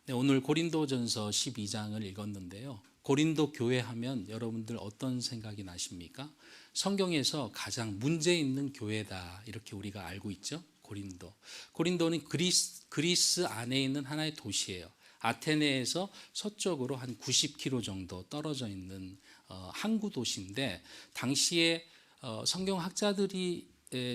네, 오늘 고린도전서 12장을 읽었는데요. 고린도 교회 하면 여러분들 어떤 생각이 나십니까? 성경에서 가장 문제 있는 교회다 이렇게 우리가 알고 있죠. 고린도. 고린도는 그리스 안에 있는 하나의 도시예요. 아테네에서 서쪽으로 한 90km 정도 떨어져 있는 항구 도시인데 당시에 성경학자들이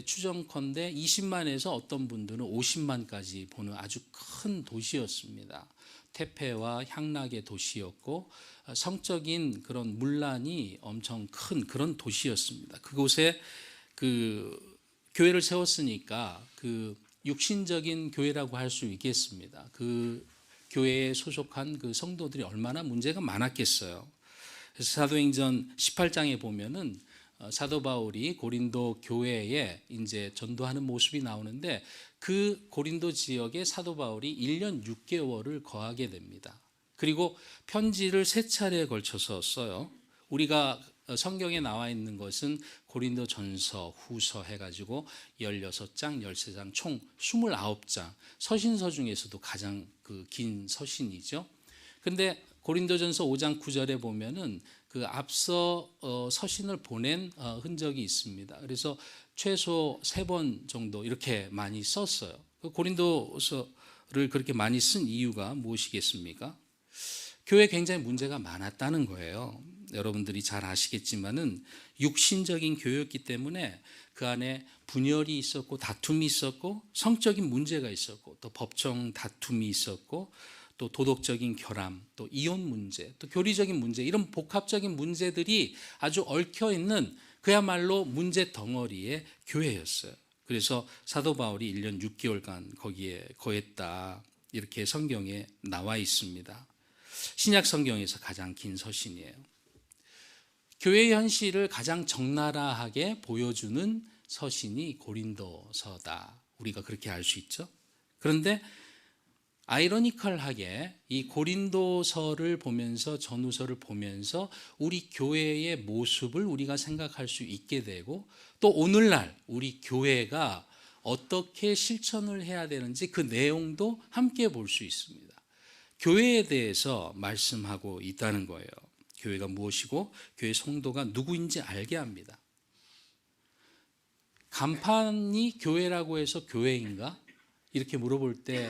추정컨대 20만에서 어떤 분들은 50만까지 보는 아주 큰 도시였습니다. 태페와 향락의 도시였고 성적인 그런 문란이 엄청 큰 그런 도시였습니다. 그곳에 그 교회를 세웠으니까 그 육신적인 교회라고 할 수 있겠습니다. 그 교회에 소속한 그 성도들이 얼마나 문제가 많았겠어요. 그래서 사도행전 18장에 보면은 사도 바울이 고린도 교회에 이제 전도하는 모습이 나오는데 그 고린도 지역에 사도 바울이 1년 6개월을 거하게 됩니다. 그리고 편지를 3차례에 걸쳐서 써요. 우리가 성경에 나와 있는 것은 고린도 전서, 후서 해가지고 16장, 13장, 총 29장. 서신서 중에서도 가장 그 긴 서신이죠. 근데 고린도전서 5장 9절에 보면은 그 앞서 서신을 보낸 흔적이 있습니다. 그래서 최소 3번 정도 이렇게 많이 썼어요. 고린도서를 그렇게 많이 쓴 이유가 무엇이겠습니까? 교회에 굉장히 문제가 많았다는 거예요. 여러분들이 잘 아시겠지만은 육신적인 교회였기 때문에 그 안에 분열이 있었고 다툼이 있었고 성적인 문제가 있었고 또 법정 다툼이 있었고 또 도덕적인 결함, 또 이혼 문제, 또 교리적인 문제 이런 복합적인 문제들이 아주 얽혀 있는 그야말로 문제 덩어리의 교회였어요. 그래서 사도 바울이 1년 6개월간 거기에 거했다 이렇게 성경에 나와 있습니다. 신약 성경에서 가장 긴 서신이에요. 교회의 현실을 가장 적나라하게 보여주는 서신이 고린도서다. 우리가 그렇게 알 수 있죠. 그런데 아이러니컬하게 이 고린도서를 보면서 전후서를 보면서 우리 교회의 모습을 우리가 생각할 수 있게 되고 또 오늘날 우리 교회가 어떻게 실천을 해야 되는지 그 내용도 함께 볼 수 있습니다. 교회에 대해서 말씀하고 있다는 거예요. 교회가 무엇이고 교회 성도가 누구인지 알게 합니다. 간판이 교회라고 해서 교회인가? 이렇게 물어볼 때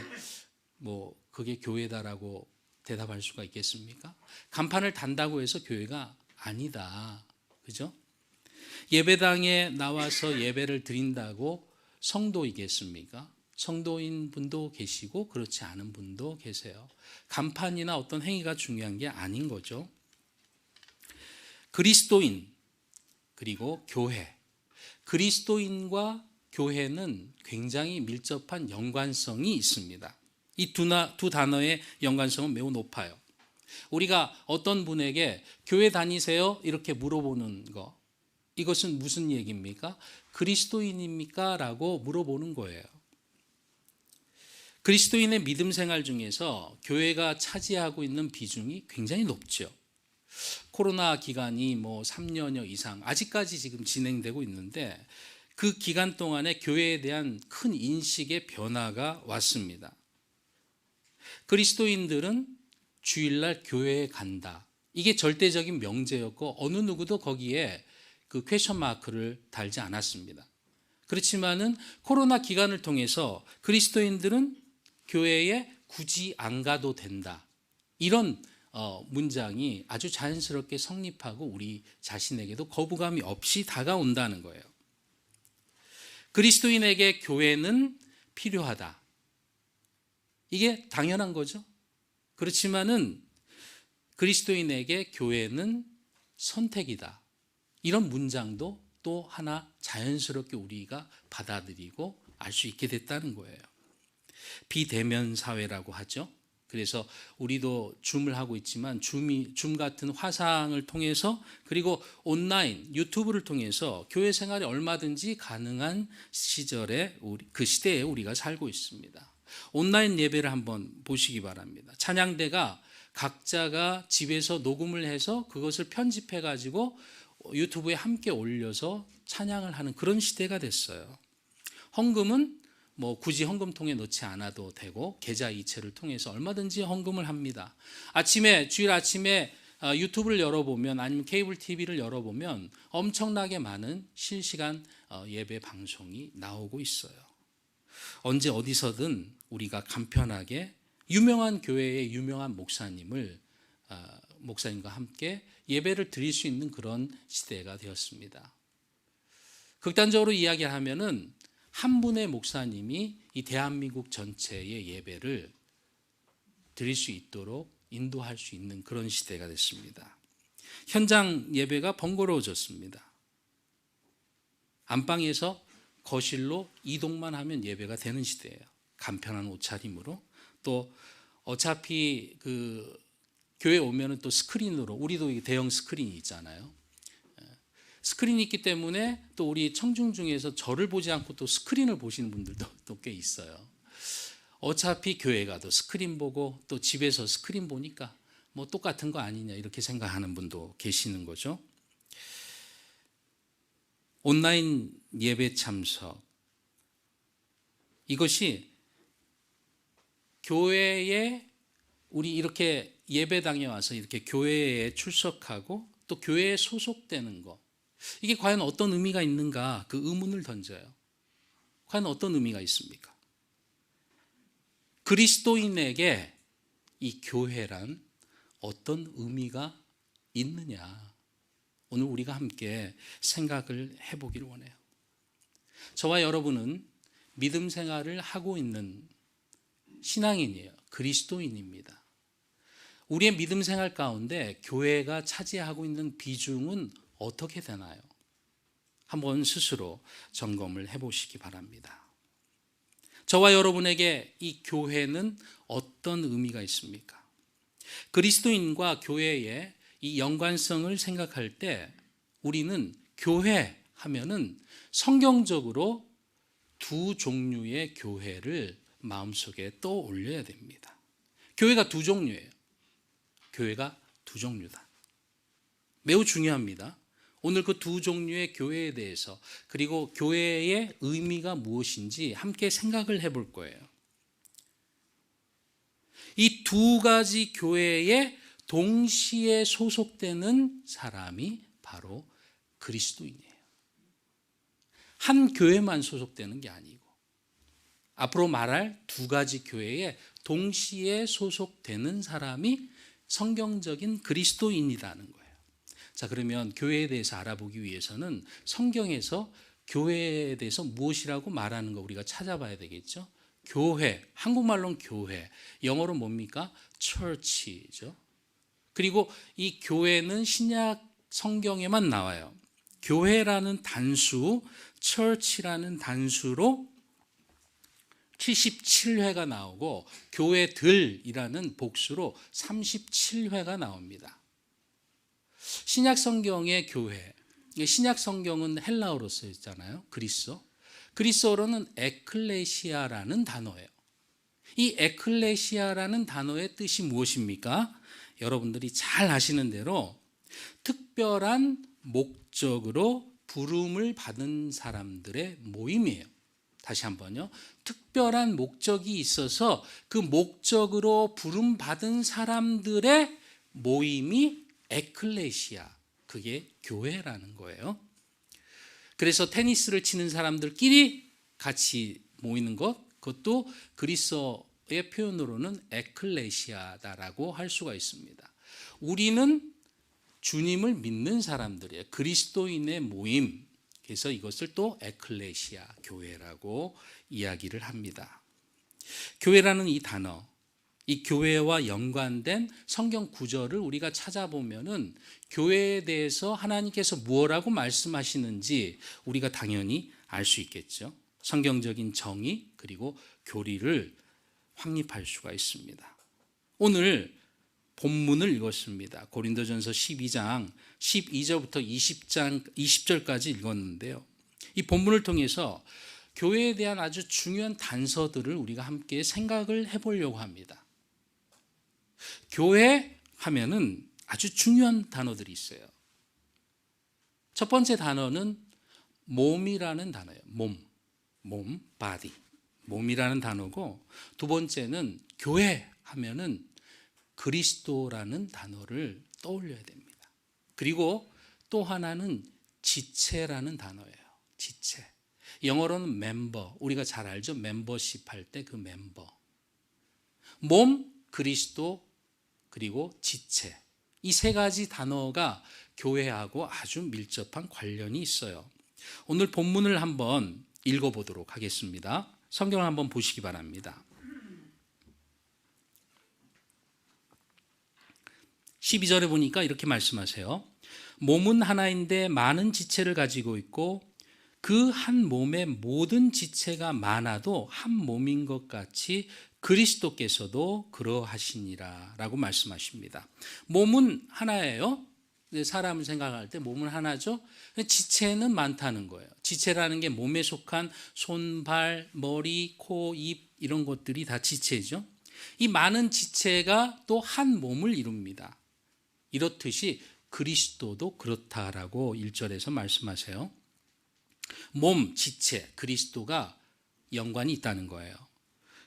그게 교회다라고 대답할 수가 있겠습니까? 간판을 단다고 해서 교회가 아니다. 그죠? 예배당에 나와서 예배를 드린다고 성도이겠습니까? 성도인 분도 계시고 그렇지 않은 분도 계세요. 간판이나 어떤 행위가 중요한 게 아닌 거죠. 그리스도인 그리고 교회. 그리스도인과 교회는 굉장히 밀접한 연관성이 있습니다. 이 두 단어의 연관성은 매우 높아요. 우리가 어떤 분에게 교회 다니세요? 이렇게 물어보는 거. 이것은 무슨 얘기입니까? 그리스도인입니까? 라고 물어보는 거예요. 그리스도인의 믿음 생활 중에서 교회가 차지하고 있는 비중이 굉장히 높죠. 코로나 기간이 3년여 이상 아직까지 지금 진행되고 있는데 그 기간 동안에 교회에 대한 큰 인식의 변화가 왔습니다. 그리스도인들은 주일날 교회에 간다. 이게 절대적인 명제였고 어느 누구도 거기에 그 퀘션 마크를 달지 않았습니다. 그렇지만은 코로나 기간을 통해서 그리스도인들은 교회에 굳이 안 가도 된다. 이런 문장이 아주 자연스럽게 성립하고 우리 자신에게도 거부감이 없이 다가온다는 거예요. 그리스도인에게 교회는 필요하다. 이게 당연한 거죠. 그렇지만은 그리스도인에게 교회는 선택이다. 이런 문장도 또 하나 자연스럽게 우리가 받아들이고 알 수 있게 됐다는 거예요. 비대면 사회라고 하죠. 그래서 우리도 줌을 하고 있지만 줌 같은 화상을 통해서 그리고 온라인 유튜브를 통해서 교회 생활이 얼마든지 가능한 시절에 그 시대에 우리가 살고 있습니다. 온라인 예배를 한번 보시기 바랍니다. 찬양대가 각자가 집에서 녹음을 해서 그것을 편집해 가지고 유튜브에 함께 올려서 찬양을 하는 그런 시대가 됐어요. 헌금은 뭐 굳이 헌금통에 넣지 않아도 되고 계좌 이체를 통해서 얼마든지 헌금을 합니다. 주일 아침에 유튜브를 열어보면 아니면 케이블 TV를 열어보면 엄청나게 많은 실시간 예배 방송이 나오고 있어요. 언제 어디서든 우리가 간편하게 유명한 교회의 유명한 목사님과 함께 예배를 드릴 수 있는 그런 시대가 되었습니다. 극단적으로 이야기하면은 한 분의 목사님이 이 대한민국 전체의 예배를 드릴 수 있도록 인도할 수 있는 그런 시대가 됐습니다. 현장 예배가 번거로워졌습니다. 안방에서 거실로 이동만 하면 예배가 되는 시대예요. 간편한 옷차림으로. 또 어차피 교회 오면은 또 스크린으로, 우리도 대형 스크린이 있잖아요. 스크린이 있기 때문에 또 우리 청중 중에서 저를 보지 않고 또 스크린을 보시는 분들도 또 꽤 있어요. 어차피 교회 가도 스크린 보고 또 집에서 스크린 보니까 뭐 똑같은 거 아니냐 이렇게 생각하는 분도 계시는 거죠. 온라인 예배 참석, 이것이 교회에 우리 이렇게 예배당에 와서 이렇게 교회에 출석하고 또 교회에 소속되는 것, 이게 과연 어떤 의미가 있는가, 그 의문을 던져요. 과연 어떤 의미가 있습니까? 그리스도인에게 이 교회란 어떤 의미가 있느냐, 오늘 우리가 함께 생각을 해보기를 원해요. 저와 여러분은 믿음 생활을 하고 있는 신앙인이에요. 그리스도인입니다. 우리의 믿음 생활 가운데 교회가 차지하고 있는 비중은 어떻게 되나요? 한번 스스로 점검을 해보시기 바랍니다. 저와 여러분에게 이 교회는 어떤 의미가 있습니까? 그리스도인과 교회의 이 연관성을 생각할 때 우리는 교회 하면은 성경적으로 두 종류의 교회를 마음속에 떠올려야 됩니다. 교회가 두 종류예요. 교회가 두 종류다. 매우 중요합니다. 오늘 그 두 종류의 교회에 대해서, 그리고 교회의 의미가 무엇인지 함께 생각을 해볼 거예요. 이 두 가지 교회에 동시에 소속되는 사람이 바로 그리스도인이에요. 한 교회만 소속되는 게 아니고 앞으로 말할 두 가지 교회에 동시에 소속되는 사람이 성경적인 그리스도인이라는 거예요. 자, 그러면 교회에 대해서 알아보기 위해서는 성경에서 교회에 대해서 무엇이라고 말하는 거 우리가 찾아봐야 되겠죠. 교회, 한국말로는 교회, 영어로 뭡니까? church죠. 그리고 이 교회는 신약 성경에만 나와요. 교회라는 단수, church라는 단수로 77회가 나오고 교회들이라는 복수로 37회가 나옵니다. 신약 성경의 교회, 신약 성경은 헬라어로 쓰였잖아요. 그리스어로는 에클레시아라는 단어예요. 이 에클레시아라는 단어의 뜻이 무엇입니까? 여러분들이 잘 아시는 대로 특별한 목적으로 부름을 받은 사람들의 모임이에요. 다시 한번요. 특별한 목적이 있어서 그 목적으로 부름받은 사람들의 모임이 에클레시아, 그게 교회라는 거예요. 그래서 테니스를 치는 사람들끼리 같이 모이는 것, 그것도 그리스어의 표현으로는 에클레시아다라고 할 수가 있습니다. 우리는 주님을 믿는 사람들이에요. 그리스도인의 모임. 그래서 이것을 또 에클레시아, 교회라고 이야기를 합니다. 교회라는 이 단어, 이 교회와 연관된 성경 구절을 우리가 찾아보면은 교회에 대해서 하나님께서 무엇라고 말씀하시는지 우리가 당연히 알 수 있겠죠. 성경적인 정의 그리고 교리를 확립할 수가 있습니다. 오늘 본문을 읽었습니다. 고린도전서 12장 12절부터 20절까지 읽었는데요. 이 본문을 통해서 교회에 대한 아주 중요한 단서들을 우리가 함께 생각을 해보려고 합니다. 교회 하면은 아주 중요한 단어들이 있어요. 첫 번째 단어는 몸이라는 단어예요. 몸, body. 몸이라는 단어고, 두 번째는 교회 하면은 그리스도라는 단어를 떠올려야 됩니다. 그리고 또 하나는 지체라는 단어예요. 지체. 영어로는 멤버. 우리가 잘 알죠? 멤버십 할 때 그 멤버. 몸, 그리스도, 그리고 지체. 이 세 가지 단어가 교회하고 아주 밀접한 관련이 있어요. 오늘 본문을 한번 읽어보도록 하겠습니다. 성경을 한번 보시기 바랍니다. 12절에 보니까 이렇게 말씀하세요. 몸은 하나인데 많은 지체를 가지고 있고 그 한 몸의 모든 지체가 많아도 한 몸인 것 같이 그리스도께서도 그러하시니라 라고 말씀하십니다. 몸은 하나예요. 사람을 생각할 때 몸은 하나죠. 지체는 많다는 거예요. 지체라는 게 몸에 속한 손, 발, 머리, 코, 입 이런 것들이 다 지체죠. 이 많은 지체가 또 한 몸을 이룹니다. 이렇듯이 그리스도도 그렇다라고 1절에서 말씀하세요. 몸, 지체, 그리스도가 연관이 있다는 거예요.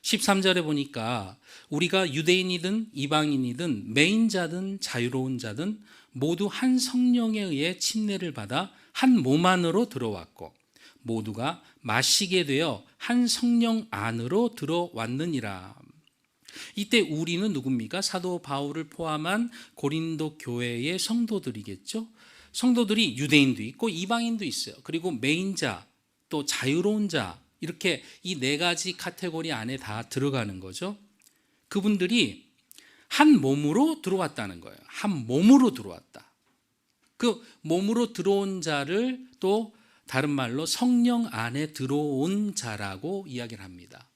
13절에 보니까 우리가 유대인이든 이방인이든 매인자든 자유로운 자든 모두 한 성령에 의해 침례를 받아 한 몸 안으로 들어왔고 모두가 마시게 되어 한 성령 안으로 들어왔느니라. 이때 우리는 누굽니까? 사도 바울을 포함한 고린도 교회의 성도들이겠죠. 성도들이 유대인도 있고 이방인도 있어요. 그리고 매인자, 또 자유로운 자, 이렇게 이 네 가지 카테고리 안에 다 들어가는 거죠. 그분들이 한 몸으로 들어왔다는 거예요. 한 몸으로 들어왔다. 그 몸으로 들어온 자를 또 다른 말로 성령 안에 들어온 자라고 이야기를 합니다.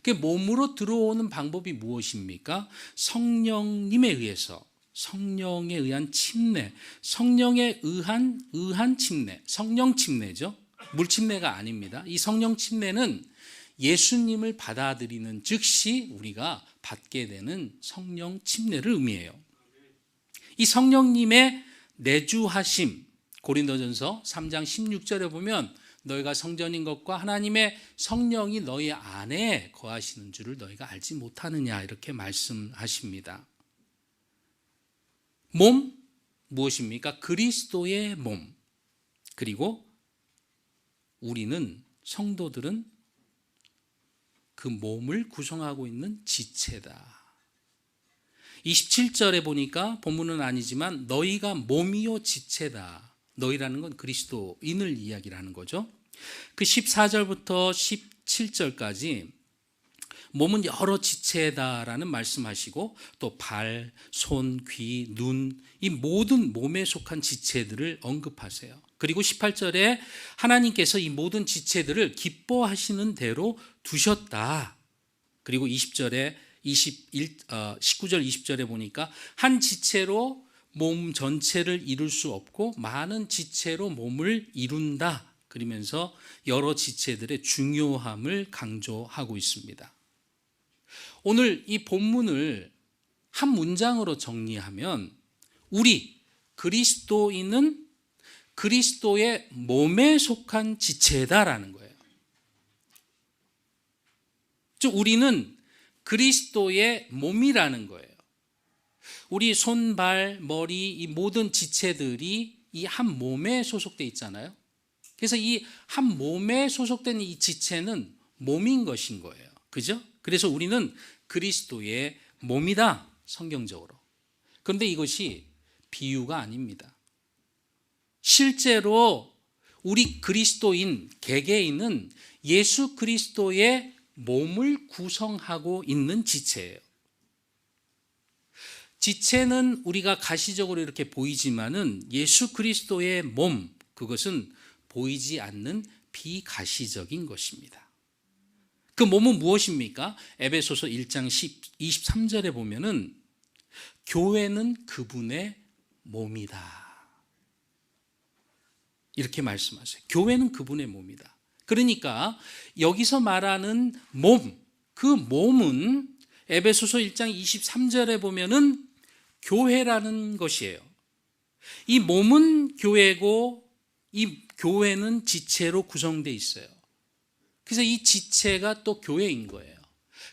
그 몸으로 들어오는 방법이 무엇입니까? 성령님에 의해서, 성령에 의한 침례, 성령에 의한 침례, 성령 침례죠. 물 침례가 아닙니다. 이 성령 침례는 예수님을 받아들이는 즉시 우리가 받게 되는 성령 침례를 의미해요. 이 성령님의 내주하심, 고린도전서 3장 16절에 보면 너희가 성전인 것과 하나님의 성령이 너희 안에 거하시는 줄을 너희가 알지 못하느냐 이렇게 말씀하십니다. 몸 무엇입니까? 그리스도의 몸. 그리고 우리는 성도들은 그 몸을 구성하고 있는 지체다. 27절에 보니까 본문은 아니지만 너희가 몸이요 지체다. 너희라는 건 그리스도인을 이야기를 하는 거죠. 그 14절부터 17절까지 몸은 여러 지체다라는 말씀하시고 또 발, 손, 귀, 눈, 이 모든 몸에 속한 지체들을 언급하세요. 그리고 18절에 하나님께서 이 모든 지체들을 기뻐하시는 대로 두셨다. 그리고 20절에 19절 20절에 보니까 한 지체로 몸 전체를 이룰 수 없고 많은 지체로 몸을 이룬다. 그러면서 여러 지체들의 중요함을 강조하고 있습니다. 오늘 이 본문을 한 문장으로 정리하면 우리 그리스도인은 그리스도의 몸에 속한 지체다라는 거예요. 즉 우리는 그리스도의 몸이라는 거예요. 우리 손, 발, 머리 이 모든 지체들이 이 한 몸에 소속되어 있잖아요. 그래서 이 한 몸에 소속된 이 지체는 몸인 것인 거예요. 그죠? 그래서 우리는 그리스도의 몸이다. 성경적으로. 그런데 이것이 비유가 아닙니다. 실제로 우리 그리스도인, 개개인은 예수 그리스도의 몸을 구성하고 있는 지체예요. 지체는 우리가 가시적으로 이렇게 보이지만은 예수 그리스도의 몸, 그것은 보이지 않는 비가시적인 것입니다. 그 몸은 무엇입니까? 에베소서 1장 23절에 보면은 교회는 그분의 몸이다. 이렇게 말씀하세요. 교회는 그분의 몸이다. 그러니까 여기서 말하는 몸, 그 몸은 에베소서 1장 23절에 보면은 교회라는 것이에요. 이 몸은 교회고 이 교회는 지체로 구성되어 있어요. 그래서 이 지체가 또 교회인 거예요.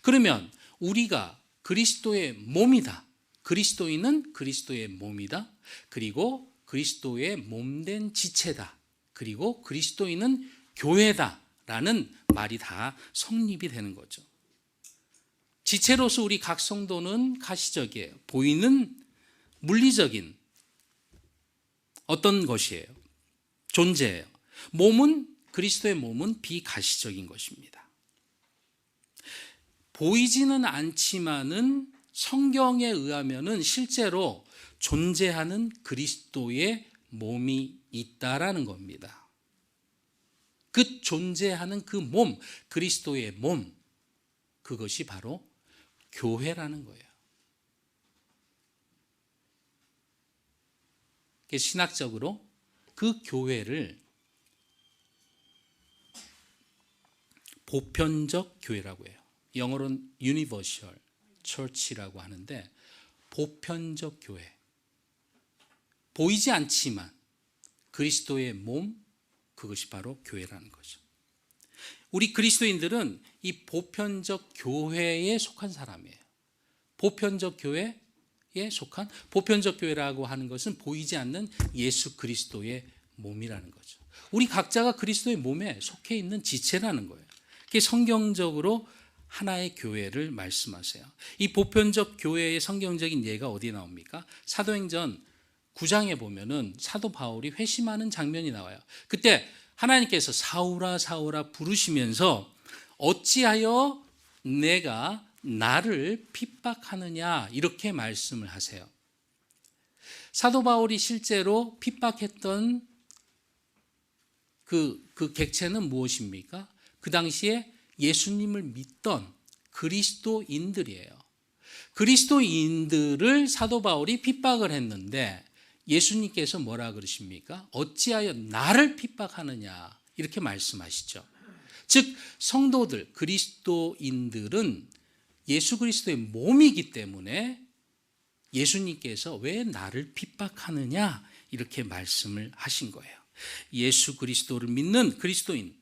그러면 우리가 그리스도의 몸이다. 그리스도인은 그리스도의 몸이다. 그리고 그리스도의 몸된 지체다. 그리고 그리스도인은 교회다라는 말이 다 성립이 되는 거죠. 지체로서 우리 각 성도는 가시적이에요. 보이는 물리적인 어떤 것이에요. 존재예요. 그리스도의 몸은 비가시적인 것입니다. 보이지는 않지만은 성경에 의하면은 실제로 존재하는 그리스도의 몸이 있다라는 겁니다. 그 존재하는 그 몸, 그리스도의 몸, 그것이 바로 교회라는 거예요. 신학적으로 그 교회를 보편적 교회라고 해요. 영어로는 Universal Church라고 하는데, 보편적 교회. 보이지 않지만 그리스도의 몸, 그것이 바로 교회라는 거죠. 우리 그리스도인들은 이 보편적 교회에 속한 사람이에요. 보편적 교회에 속한, 보편적 교회라고 하는 것은 보이지 않는 예수 그리스도의 몸이라는 거죠. 우리 각자가 그리스도의 몸에 속해 있는 지체라는 거예요. 그게 성경적으로 하나의 교회를 말씀하세요. 이 보편적 교회의 성경적인 예가 어디에 나옵니까? 사도행전 9장에 보면은 사도 바울이 회심하는 장면이 나와요. 그때 하나님께서 사울아 사울아 부르시면서 어찌하여 내가 나를 핍박하느냐 이렇게 말씀을 하세요. 사도 바울이 실제로 핍박했던 그 객체는 무엇입니까? 그 당시에 예수님을 믿던 그리스도인들이에요. 그리스도인들을 사도 바울이 핍박을 했는데 예수님께서 뭐라 그러십니까? 어찌하여 나를 핍박하느냐 이렇게 말씀하시죠. 즉 성도들, 그리스도인들은 예수 그리스도의 몸이기 때문에 예수님께서 왜 나를 핍박하느냐 이렇게 말씀을 하신 거예요. 예수 그리스도를 믿는 그리스도인,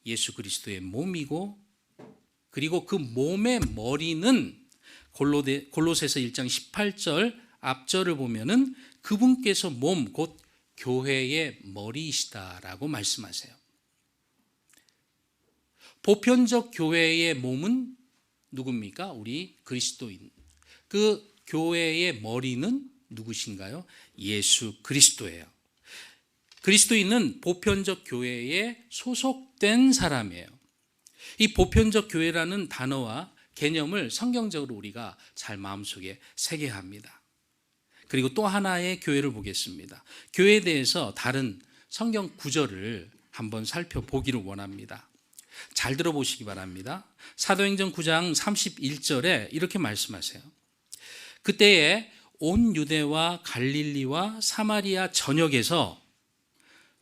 예수 그리스도의 몸이고, 그리고 그 몸의 머리는 골로새서 1장 18절 앞절을 보면은 그분께서 몸 곧 교회의 머리이시다라고 말씀하세요. 보편적 교회의 몸은 누굽니까? 우리 그리스도인. 그 교회의 머리는 누구신가요? 예수 그리스도예요. 그리스도인은 보편적 교회에 소속된 사람이에요. 이 보편적 교회라는 단어와 개념을 성경적으로 우리가 잘 마음속에 새겨야 합니다. 그리고 또 하나의 교회를 보겠습니다. 교회에 대해서 다른 성경 구절을 한번 살펴보기를 원합니다. 잘 들어보시기 바랍니다. 사도행전 9장 31절에 이렇게 말씀하세요. 그때에 온 유대와 갈릴리와 사마리아 전역에서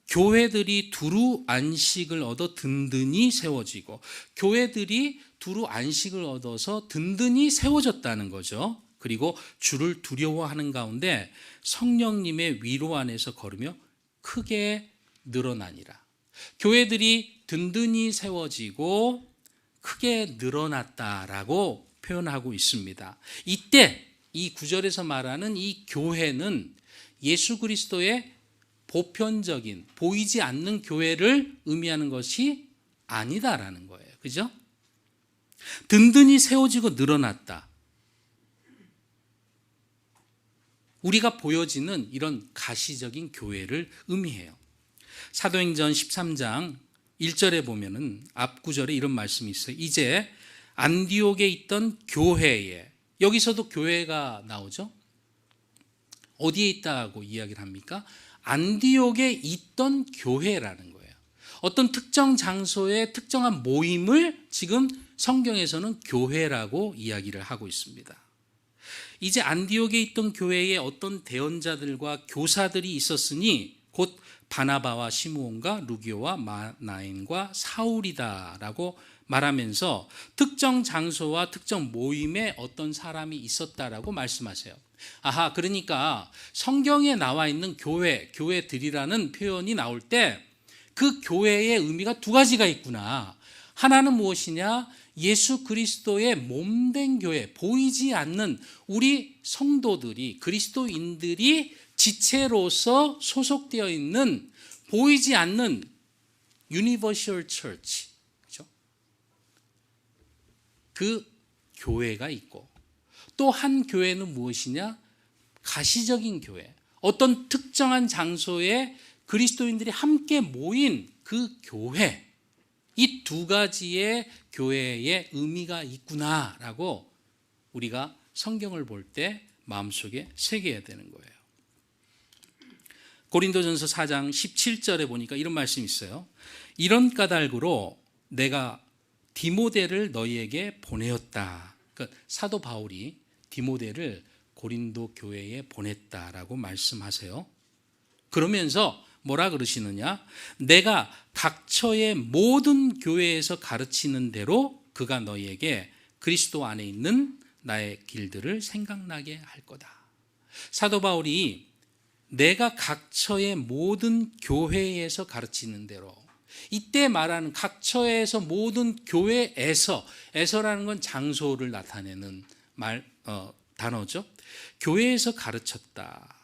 교회들이 두루 안식을 얻어 든든히 세워지고, 교회들이 두루 안식을 얻어서 든든히 세워졌다는 거죠. 그리고 주를 두려워하는 가운데 성령님의 위로 안에서 걸으며 크게 늘어나니라. 교회들이 든든히 세워지고 크게 늘어났다라고 표현하고 있습니다. 이때 이 구절에서 말하는 이 교회는 예수 그리스도의 보편적인 보이지 않는 교회를 의미하는 것이 아니다라는 거예요. 그죠? 든든히 세워지고 늘어났다. 우리가 보여지는 이런 가시적인 교회를 의미해요. 사도행전 13장 1절에 보면은 앞 구절에 이런 말씀이 있어요. 이제 안디옥에 있던 교회에, 여기서도 교회가 나오죠. 어디에 있다고 이야기를 합니까? 안디옥에 있던 교회라는 거예요. 어떤 특정 장소의 특정한 모임을 지금 성경에서는 교회라고 이야기를 하고 있습니다. 이제 안디옥에 있던 교회에 어떤 대언자들과 교사들이 있었으니 곧 바나바와 시므온과 루기오와 마나엔과 사울이다라고 말하면서 특정 장소와 특정 모임에 어떤 사람이 있었다라고 말씀하세요. 아하, 그러니까 성경에 나와 있는 교회들이라는 표현이 나올 때 그 교회의 의미가 두 가지가 있구나. 하나는 무엇이냐? 예수 그리스도의 몸된 교회, 보이지 않는 우리 성도들이, 그리스도인들이 지체로서 소속되어 있는 보이지 않는 유니버셜 처치, 그렇죠? 그 교회가 있고, 또 한 교회는 무엇이냐? 가시적인 교회, 어떤 특정한 장소에 그리스도인들이 함께 모인 그 교회, 이 두 가지의 교회의 의미가 있구나라고 우리가 성경을 볼 때 마음속에 새겨야 되는 거예요. 고린도전서 4장 17절에 보니까 이런 말씀이 있어요. 이런 까닭으로 내가 디모데를 너희에게 보내었다. 그러니까 사도 바울이 디모데를 고린도 교회에 보냈다라고 말씀하세요. 그러면서 뭐라 그러시느냐? 내가 각처의 모든 교회에서 가르치는 대로 그가 너희에게 그리스도 안에 있는 나의 길들을 생각나게 할 거다. 사도 바울이 내가 각처의 모든 교회에서 가르치는 대로, 이때 말하는 각처에서 모든 교회에서, 에서라는 건 장소를 나타내는 단어죠. 교회에서 가르쳤다.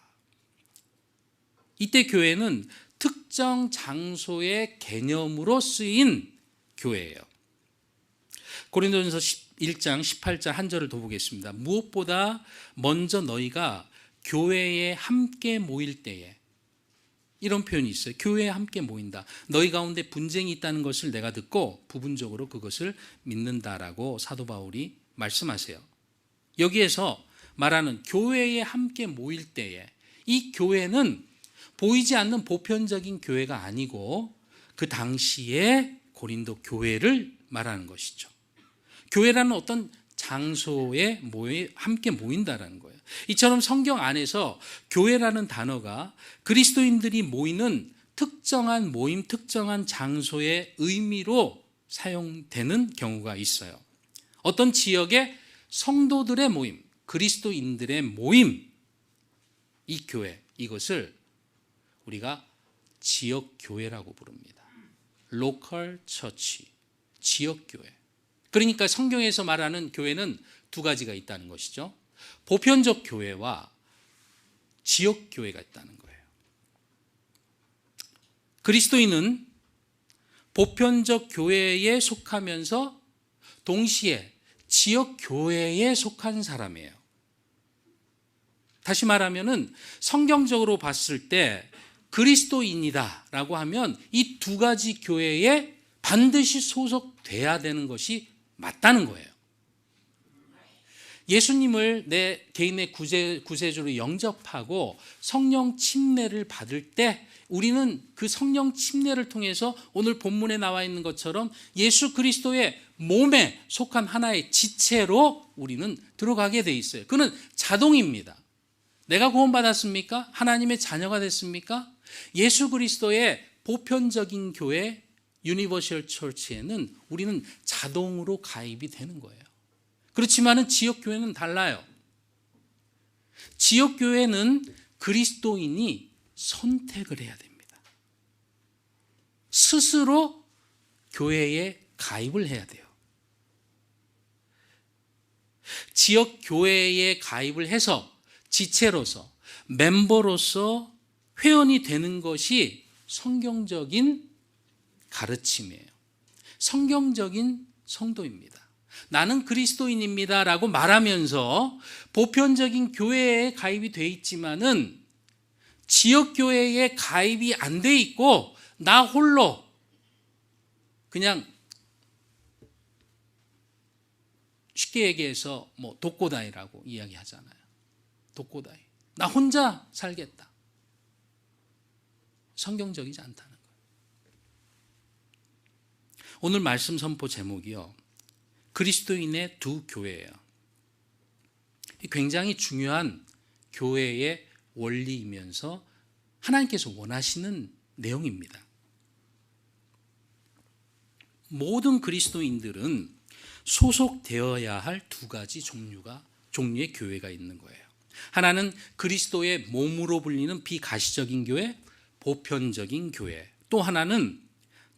이때 교회는 특정 장소의 개념으로 쓰인 교회예요. 고린도전서 1장 18절 한 절을 더 보겠습니다. 무엇보다 먼저 너희가 교회에 함께 모일 때에, 이런 표현이 있어요. 교회에 함께 모인다. 너희 가운데 분쟁이 있다는 것을 내가 듣고 부분적으로 그것을 믿는다라고 사도 바울이 말씀하세요. 여기에서 말하는 교회에 함께 모일 때에, 이 교회는 보이지 않는 보편적인 교회가 아니고 그 당시에 고린도 교회를 말하는 것이죠. 교회라는 어떤 장소에 함께 모인다라는 거예요. 이처럼 성경 안에서 교회라는 단어가 그리스도인들이 모이는 특정한 모임, 특정한 장소의 의미로 사용되는 경우가 있어요. 어떤 지역의 성도들의 모임, 그리스도인들의 모임, 이 교회, 이것을 우리가 지역교회라고 부릅니다. 로컬 처치, 지역교회. 그러니까 성경에서 말하는 교회는 두 가지가 있다는 것이죠. 보편적 교회와 지역교회가 있다는 거예요. 그리스도인은 보편적 교회에 속하면서 동시에 지역교회에 속한 사람이에요. 다시 말하면은 성경적으로 봤을 때 그리스도인이다 라고 하면 이 두 가지 교회에 반드시 소속돼야 되는 것이 맞다는 거예요. 예수님을 내 개인의 구세주로 영접하고 성령 침례를 받을 때 우리는 그 성령 침례를 통해서 오늘 본문에 나와 있는 것처럼 예수 그리스도의 몸에 속한 하나의 지체로 우리는 들어가게 돼 있어요. 그는 자동입니다. 내가 구원받았습니까? 하나님의 자녀가 됐습니까? 예수 그리스도의 보편적인 교회, 유니버셜 처치에는 우리는 자동으로 가입이 되는 거예요. 그렇지만은 지역교회는 달라요. 지역교회는 그리스도인이 선택을 해야 됩니다. 스스로 교회에 가입을 해야 돼요. 지역교회에 가입을 해서 지체로서, 멤버로서 회원이 되는 것이 성경적인 가르침이에요. 성경적인 성도입니다. 나는 그리스도인입니다 라고 말하면서 보편적인 교회에 가입이 돼 있지만은 지역교회에 가입이 안 돼 있고 나 홀로 그냥 쉽게 얘기해서 뭐 독고다이라고 이야기하잖아요. 독고다이. 나 혼자 살겠다. 성경적이지 않다는 거예요. 오늘 말씀 선포 제목이요. 그리스도인의 두 교회예요. 굉장히 중요한 교회의 원리이면서 하나님께서 원하시는 내용입니다. 모든 그리스도인들은 소속되어야 할 두 가지 종류의 교회가 있는 거예요. 하나는 그리스도의 몸으로 불리는 비가시적인 교회, 보편적인 교회. 또 하나는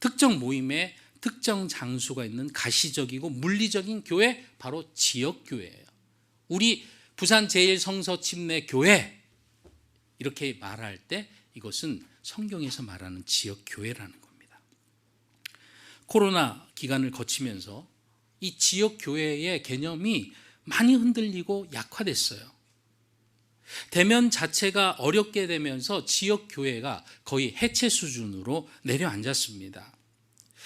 특정 모임에 특정 장소가 있는 가시적이고 물리적인 교회, 바로 지역교회예요. 우리 부산 제1성서침례 교회 이렇게 말할 때 이것은 성경에서 말하는 지역교회라는 겁니다. 코로나 기간을 거치면서 이 지역교회의 개념이 많이 흔들리고 약화됐어요. 대면 자체가 어렵게 되면서 지역교회가 거의 해체 수준으로 내려앉았습니다.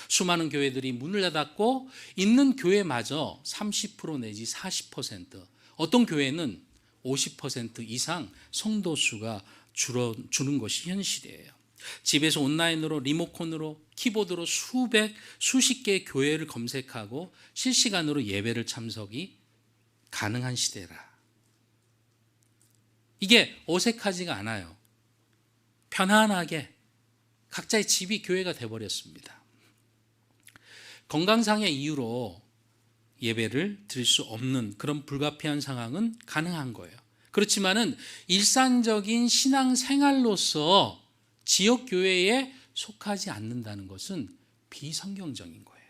수많은 교회들이 문을 닫았고 있는 교회마저 30% 내지 40%, 어떤 교회는 50% 이상 성도 수가 줄어드는 것이 현실이에요. 집에서 온라인으로 리모컨으로 키보드로 수십 개의 교회를 검색하고 실시간으로 예배를 참석이 가능한 시대라. 이게 어색하지가 않아요. 편안하게 각자의 집이 교회가 돼버렸습니다. 건강상의 이유로 예배를 드릴 수 없는 그런 불가피한 상황은 가능한 거예요. 그렇지만은 일상적인 신앙생활로서 지역교회에 속하지 않는다는 것은 비성경적인 거예요.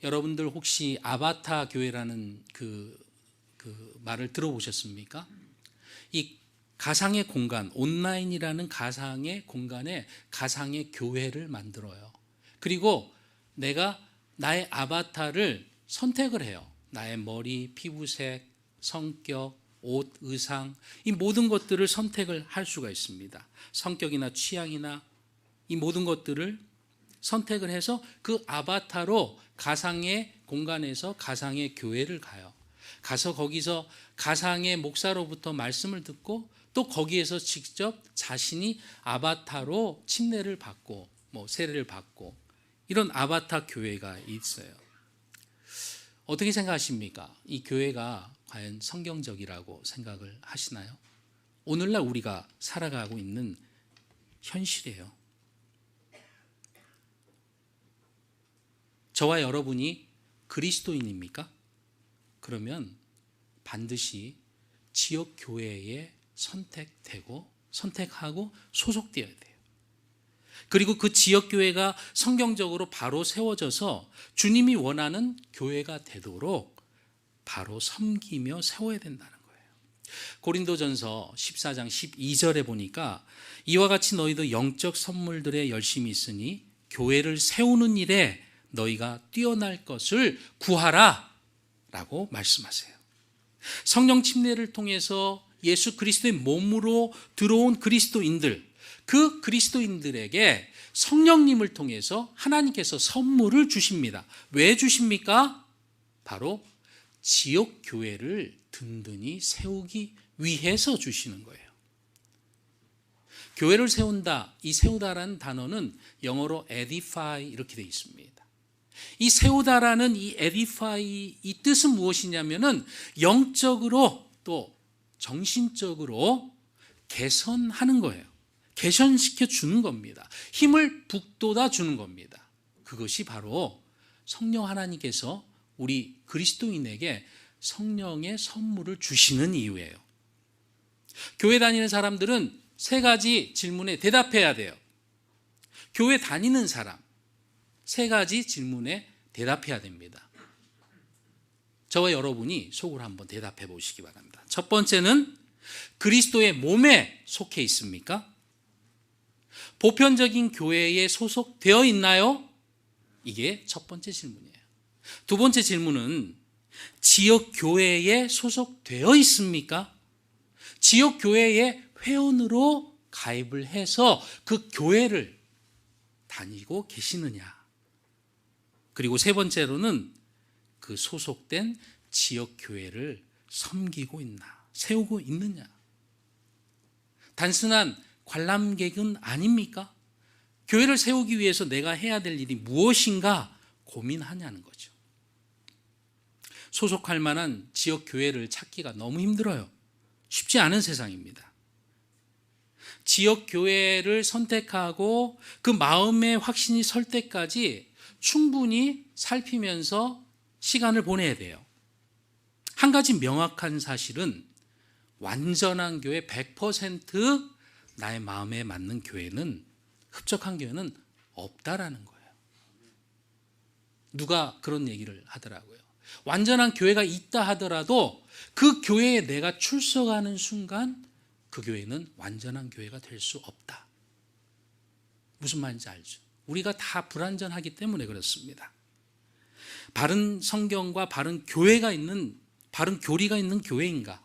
여러분들 혹시 아바타 교회라는 그 말을 들어보셨습니까? 이 가상의 공간, 온라인이라는 가상의 공간에 가상의 교회를 만들어요. 그리고 내가 나의 아바타를 선택을 해요. 나의 머리, 피부색, 성격, 옷, 의상, 이 모든 것들을 선택을 할 수가 있습니다. 성격이나 취향이나 이 모든 것들을 선택을 해서 그 아바타로 가상의 공간에서 가상의 교회를 가요. 가서 거기서 가상의 목사로부터 말씀을 듣고 또 거기에서 직접 자신이 아바타로 침례를 받고 세례를 받고 이런 아바타 교회가 있어요. 어떻게 생각하십니까? 이 교회가 과연 성경적이라고 생각을 하시나요? 오늘날 우리가 살아가고 있는 현실이에요. 저와 여러분이 그리스도인입니까? 그러면 반드시 지역 교회에 선택하고 소속되어야 돼요. 그리고 그 지역 교회가 성경적으로 바로 세워져서 주님이 원하는 교회가 되도록 바로 섬기며 세워야 된다는 거예요. 고린도전서 14장 12절에 보니까 이와 같이 너희도 영적 선물들에 열심히 있으니 교회를 세우는 일에 너희가 뛰어날 것을 구하라 라고 말씀하세요. 성령 침례를 통해서 예수 그리스도의 몸으로 들어온 그리스도인들, 그 그리스도인들에게 성령님을 통해서 하나님께서 선물을 주십니다. 왜 주십니까? 바로 지역 교회를 든든히 세우기 위해서 주시는 거예요. 교회를 세운다, 이 세우다라는 단어는 영어로 edify 이렇게 되어 있습니다. 이 세우다라는 이 edify 이 뜻은 무엇이냐면은 영적으로 또 정신적으로 개선하는 거예요. 개선시켜 주는 겁니다. 힘을 북돋아 주는 겁니다. 그것이 바로 성령 하나님께서 우리 그리스도인에게 성령의 선물을 주시는 이유예요. 교회 다니는 사람들은 세 가지 질문에 대답해야 돼요. 교회 다니는 사람 세 가지 질문에 대답해야 됩니다. 저와 여러분이 속으로 한번 대답해 보시기 바랍니다. 첫 번째는 그리스도의 몸에 속해 있습니까? 보편적인 교회에 소속되어 있나요? 이게 첫 번째 질문이에요. 두 번째 질문은 지역 교회에 소속되어 있습니까? 지역 교회에 회원으로 가입을 해서 그 교회를 다니고 계시느냐? 그리고 세 번째로는 그 소속된 지역 교회를 섬기고 있나, 세우고 있느냐? 단순한 관람객은 아닙니까? 교회를 세우기 위해서 내가 해야 될 일이 무엇인가 고민하냐는 거죠. 소속할 만한 지역 교회를 찾기가 너무 힘들어요. 쉽지 않은 세상입니다. 지역 교회를 선택하고 그 마음의 확신이 설 때까지 충분히 살피면서 시간을 보내야 돼요. 한 가지 명확한 사실은 완전한 교회 100% 나의 마음에 맞는 교회는 흡족한 교회는 없다라는 거예요. 누가 그런 얘기를 하더라고요. 완전한 교회가 있다 하더라도 그 교회에 내가 출석하는 순간 그 교회는 완전한 교회가 될 수 없다. 무슨 말인지 알죠? 우리가 다 불완전하기 때문에 그렇습니다. 바른 성경과 바른 교회가 있는, 바른 교리가 있는 교회인가?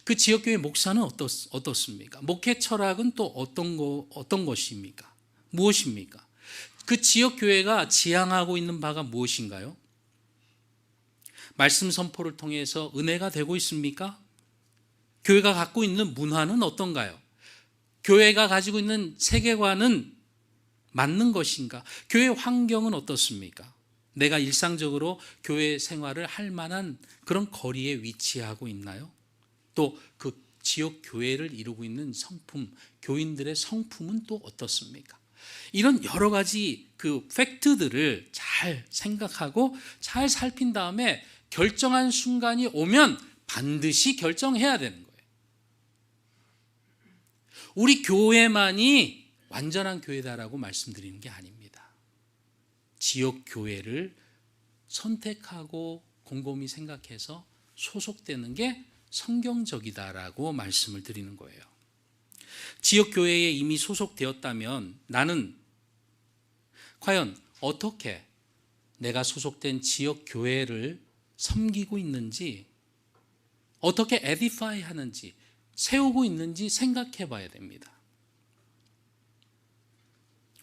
그 지역교회 목사는 어떻습니까? 목회 철학은 또 어떤 것입니까? 무엇입니까? 그 지역교회가 지향하고 있는 바가 무엇인가요? 말씀 선포를 통해서 은혜가 되고 있습니까? 교회가 갖고 있는 문화는 어떤가요? 교회가 가지고 있는 세계관은 맞는 것인가? 교회 환경은 어떻습니까? 내가 일상적으로 교회 생활을 할 만한 그런 거리에 위치하고 있나요? 또 그 지역 교회를 이루고 있는 성품, 교인들의 성품은 또 어떻습니까? 이런 여러 가지 그 팩트들을 잘 생각하고 잘 살핀 다음에 결정한 순간이 오면 반드시 결정해야 되는 거예요. 우리 교회만이 완전한 교회다라고 말씀드리는 게 아닙니다. 지역 교회를 선택하고 곰곰이 생각해서 소속되는 게 성경적이다라고 말씀을 드리는 거예요. 지역 교회에 이미 소속되었다면 나는 과연 어떻게 내가 소속된 지역 교회를 섬기고 있는지, 어떻게 에디파이 하는지, 세우고 있는지 생각해 봐야 됩니다.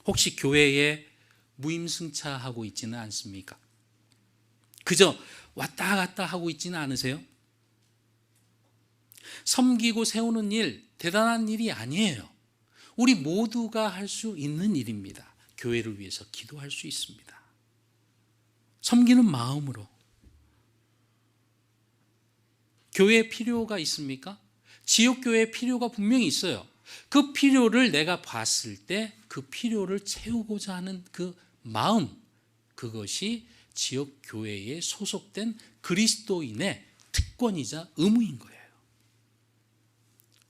혹시 교회에 무임승차하고 있지는 않습니까? 그저 왔다 갔다 하고 있지는 않으세요? 섬기고 세우는 일, 대단한 일이 아니에요. 우리 모두가 할 수 있는 일입니다. 교회를 위해서 기도할 수 있습니다. 섬기는 마음으로. 교회에 필요가 있습니까? 지역교회에 필요가 분명히 있어요. 그 필요를 내가 봤을 때 그 필요를 채우고자 하는 그 마음, 그것이 지역교회에 소속된 그리스도인의 특권이자 의무인 거예요.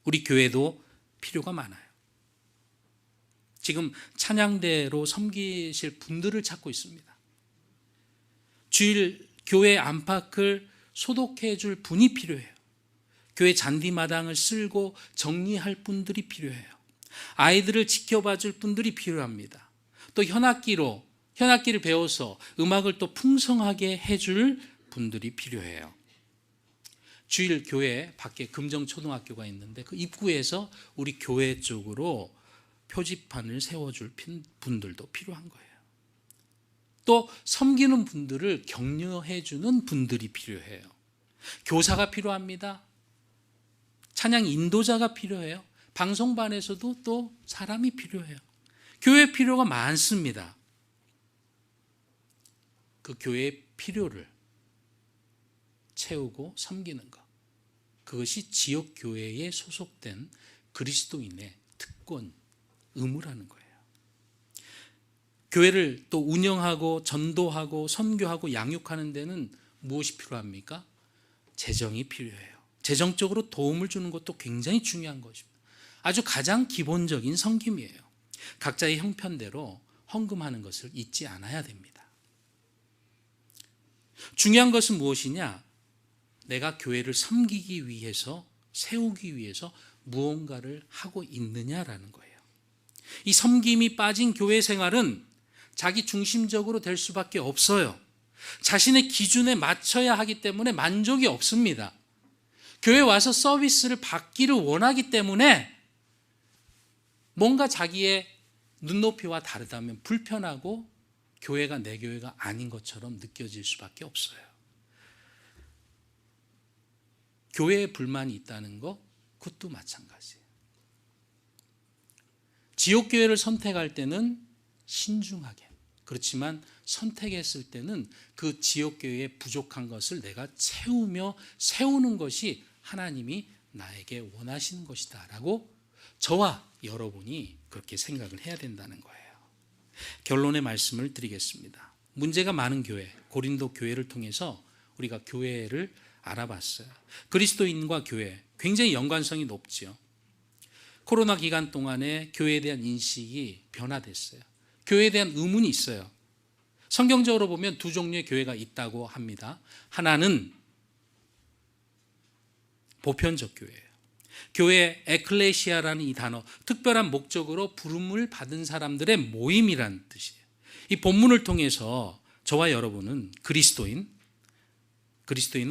우리 교회도 필요가 많아요. 지금 찬양대로 섬기실 분들을 찾고 있습니다. 주일 교회 안팎을 소독해 줄 분이 필요해요. 교회 잔디마당을 쓸고 정리할 분들이 필요해요. 아이들을 지켜봐 줄 분들이 필요합니다. 또 현악기를 배워서 음악을 또 풍성하게 해줄 분들이 필요해요. 주일 교회 밖에 금정초등학교가 있는데 그 입구에서 우리 교회 쪽으로 표지판을 세워줄 분들도 필요한 거예요. 또 섬기는 분들을 격려해 주는 분들이 필요해요. 교사가 필요합니다. 찬양 인도자가 필요해요. 방송반에서도 또 사람이 필요해요. 교회 필요가 많습니다. 그 교회의 필요를 채우고 섬기는 것, 그것이 지역교회에 소속된 그리스도인의 특권, 의무라는 거예요. 교회를 또 운영하고 전도하고 선교하고 양육하는 데는 무엇이 필요합니까? 재정이 필요해요. 재정적으로 도움을 주는 것도 굉장히 중요한 것입니다. 아주 가장 기본적인 섬김이에요. 각자의 형편대로 헌금하는 것을 잊지 않아야 됩니다. 중요한 것은 무엇이냐? 내가 교회를 섬기기 위해서, 세우기 위해서 무언가를 하고 있느냐라는 거예요. 이 섬김이 빠진 교회 생활은 자기 중심적으로 될 수밖에 없어요. 자신의 기준에 맞춰야 하기 때문에 만족이 없습니다. 교회 와서 서비스를 받기를 원하기 때문에 뭔가 자기의 눈높이와 다르다면 불편하고 교회가 내 교회가 아닌 것처럼 느껴질 수밖에 없어요. 교회에 불만이 있다는 것, 그것도 마찬가지예요. 지역교회를 선택할 때는 신중하게, 그렇지만 선택했을 때는 그 지역교회에 부족한 것을 내가 채우며 세우는 것이 하나님이 나에게 원하시는 것이다 라고 저와 여러분이 그렇게 생각을 해야 된다는 거예요. 결론의 말씀을 드리겠습니다. 문제가 많은 교회, 고린도 교회를 통해서 우리가 교회를 알아봤어요. 그리스도인과 교회, 굉장히 연관성이 높죠. 코로나 기간 동안에 교회에 대한 인식이 변화됐어요. 교회에 대한 의문이 있어요. 성경적으로 보면 두 종류의 교회가 있다고 합니다. 하나는 보편적 교회예요. 교회 에클레시아라는 이 단어, 특별한 목적으로 부름을 받은 사람들의 모임이라는 뜻이에요. 이 본문을 통해서 저와 여러분은 그리스도인은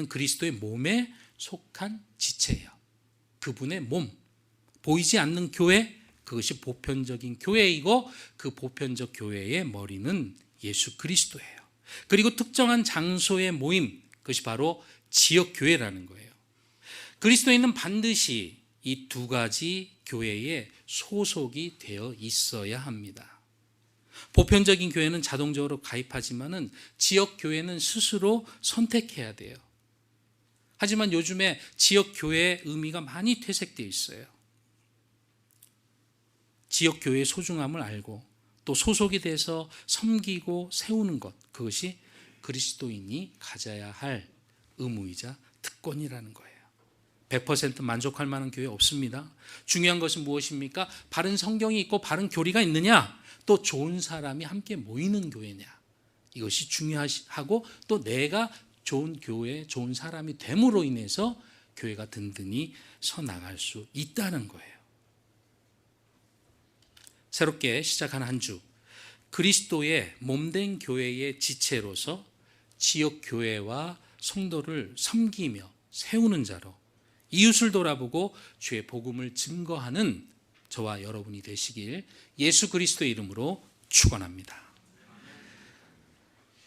그리스도의 몸에 속한 지체예요. 그분의 몸, 보이지 않는 교회, 그것이 보편적인 교회이고 그 보편적 교회의 머리는 예수 그리스도예요. 그리고 특정한 장소의 모임, 그것이 바로 지역교회라는 거예요. 그리스도인은 반드시 이 두 가지 교회에 소속이 되어 있어야 합니다. 보편적인 교회는 자동적으로 가입하지만은 지역교회는 스스로 선택해야 돼요. 하지만 요즘에 지역교회의 의미가 많이 퇴색되어 있어요. 지역교회의 소중함을 알고 또 소속이 돼서 섬기고 세우는 것, 그것이 그리스도인이 가져야 할 의무이자 특권이라는 거예요. 100% 만족할 만한 교회 없습니다. 중요한 것은 무엇입니까? 바른 성경이 있고 바른 교리가 있느냐, 또 좋은 사람이 함께 모이는 교회냐, 이것이 중요하고 또 내가 좋은 교회, 좋은 사람이 됨으로 인해서 교회가 든든히 서 나갈 수 있다는 거예요. 새롭게 시작한 한 주, 그리스도의 몸된 교회의 지체로서 지역교회와 성도를 섬기며 세우는 자로 이웃을 돌아보고 주의 복음을 증거하는 저와 여러분이 되시길 예수 그리스도의 이름으로 축원합니다.